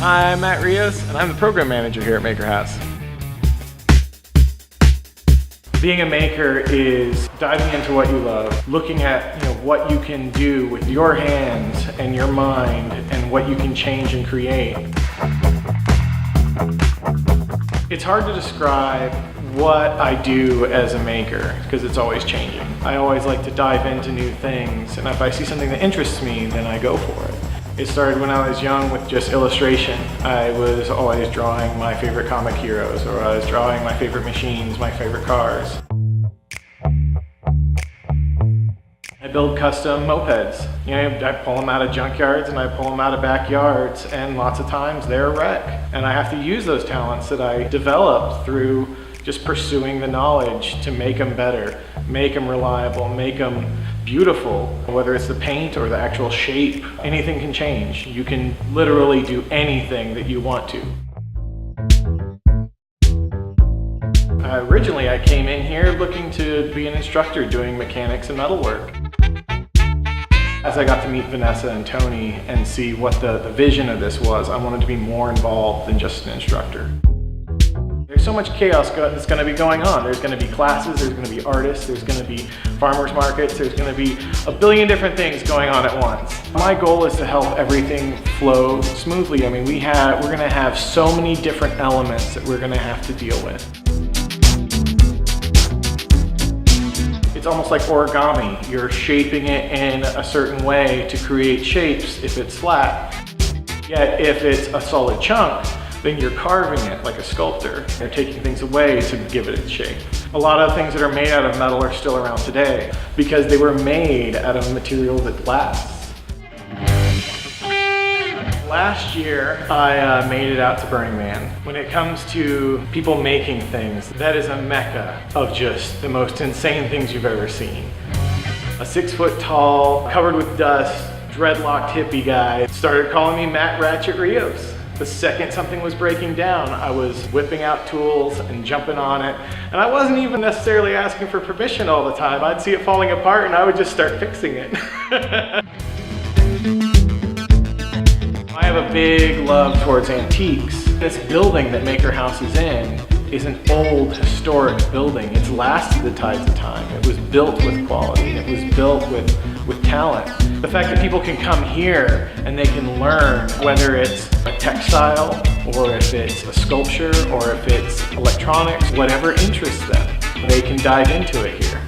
I'm Matt Rios, and I'm the program manager here at Maker House. Being a maker is diving into what you love, looking at what you can do with your hands and your mind and what you can change and create. It's hard to describe what I do as a maker because it's always changing. I always like to dive into new things, and if I see something that interests me, then I go for it. It started when I was young with just illustration. I was always drawing my favorite comic heroes, or I was drawing my favorite machines, my favorite cars. I build custom mopeds. I pull them out of junkyards and I pull them out of backyards, and lots of times they're a wreck. And I have to use those talents that I developed through just pursuing the knowledge to make them better, make them reliable, make them beautiful. Whether it's the paint or the actual shape, anything can change. You can literally do anything that you want to. Originally, I came in here looking to be an instructor doing mechanics and metalwork. As I got to meet Vanessa and Tony and see what the vision of this was, I wanted to be more involved than just an instructor. There's so much chaos that's going to be going on. There's going to be classes, there's going to be artists, there's going to be farmers markets, there's going to be a billion different things going on at once. My goal is to help everything flow smoothly. I mean, we're going to have so many different elements that we're going to have to deal with. It's almost like origami. You're shaping it in a certain way to create shapes if it's flat. Yet if it's a solid chunk, then you're carving it like a sculptor. You're taking things away to give it its shape. A lot of things that are made out of metal are still around today because they were made out of material that lasts. Last year, I made it out to Burning Man. When it comes to people making things, that is a mecca of just the most insane things you've ever seen. A 6 foot tall, covered with dust, dreadlocked hippie guy started calling me Matt Rios. The second something was breaking down, I was whipping out tools and jumping on it. And I wasn't even necessarily asking for permission all the time. I'd see it falling apart and I would just start fixing it. I have a big love towards antiques. This building that Maker House is in is an old, historic building. It's lasted the tides of time. It was built with quality. It was built with talent. The fact that people can come here and they can learn, whether it's a textile, or if it's a sculpture, or if it's electronics, whatever interests them, they can dive into it here.